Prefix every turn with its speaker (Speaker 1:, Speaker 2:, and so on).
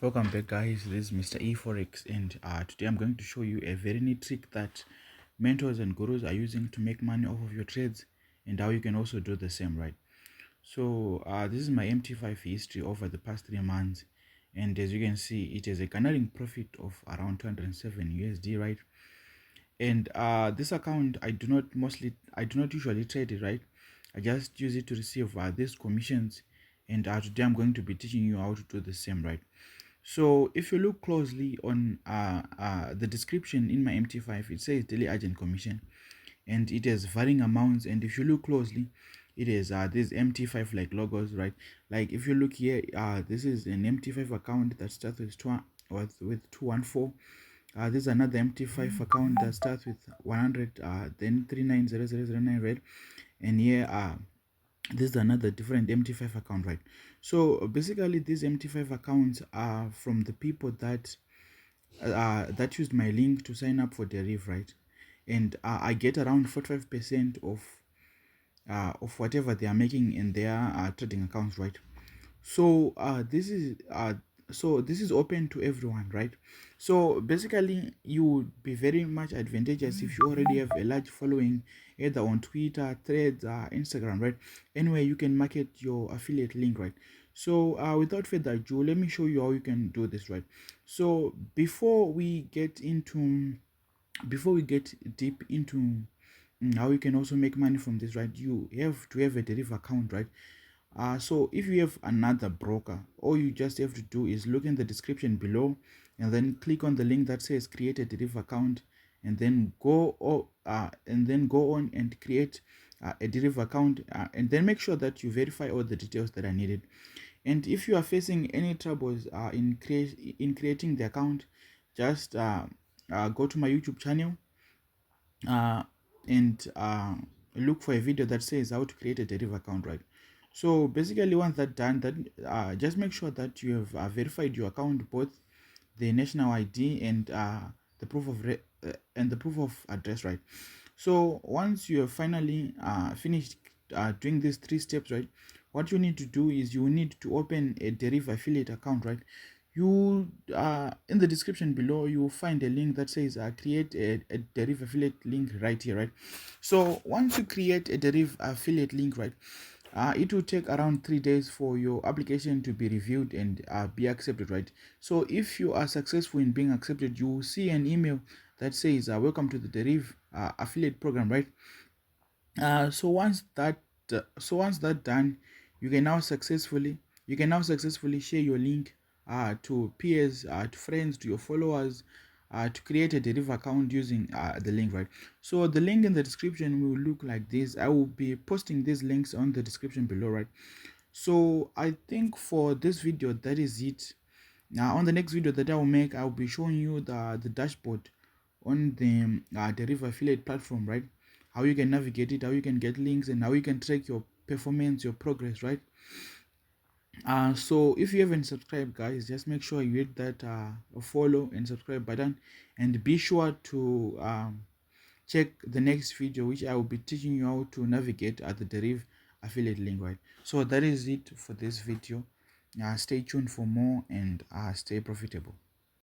Speaker 1: Welcome back, guys. This is Mr. E Forex, and today I'm going to show you a very neat trick that mentors and gurus are using to make money off of your trades, and how you can also do the same, right? So this is my MT5 history over the past 3 months, and as you can see, it is a garnering profit of around 207 USD, right? And this account, I do not usually trade it, right? I just use it to receive these commissions, and today I'm going to be teaching you how to do the same, right? So if you look closely on the description in my MT5, it says daily agent commission, and it has varying amounts. And if you look closely, it is these MT5 like logos, right? Like if you look here, this is an MT5 account that starts with 214. This is another MT5 account that starts with 100, then 390009, right? And here this is another different MT5 account, right? So basically these MT5 accounts are from the people that used my link to sign up for Deriv, right? And I get around 45% of whatever they are making in their trading accounts, right? So this is open to everyone, right? So basically you would be very much advantageous if you already have a large following, either on Twitter, Threads, Instagram, right? Anyway, you can market your affiliate link, right? So without further ado, let me show you how you can do this, right? So before we get deep into how you can also make money from this, right? You have to have a Deriv account, right? So if you have another broker, all you just have to do is look in the description below and then click on the link that says create a Deriv account, and then go on and create a Deriv account, and then make sure that you verify all the details that are needed. And if you are facing any troubles in creating the account, just go to my YouTube channel uh, and look for a video that says how to create a Deriv account, right? So basically, once that done, that just make sure that you have verified your account, both the national ID and the proof of address, right? So once you have finally finished doing these 3 steps, right, what you need to do is you need to open a Deriv affiliate account, right? You in the description below, you will find a link that says create a Deriv affiliate link right here, right? So once you create a Deriv affiliate link, right, it will take around 3 days for your application to be reviewed and be accepted, right? So if you are successful in being accepted, you will see an email that says welcome to the Deriv affiliate program, right? So once that done, you can now successfully share your link to peers, to friends, to your followers, to create a Deriv account using the link, right? So the link in the description will look like this. I will be posting these links on the description below, right? So I think for this video, that is it. Now on the next video that I will make, I'll be showing you the dashboard on the Deriv affiliate platform, right? How you can navigate it, how you can get links, and how you can track your performance, your progress, right? So if you haven't subscribed, guys, just make sure you hit that follow and subscribe button, and be sure to check the next video, which I will be teaching you how to navigate at the Deriv affiliate link, right? So that is it for this video. Stay tuned for more, and stay profitable.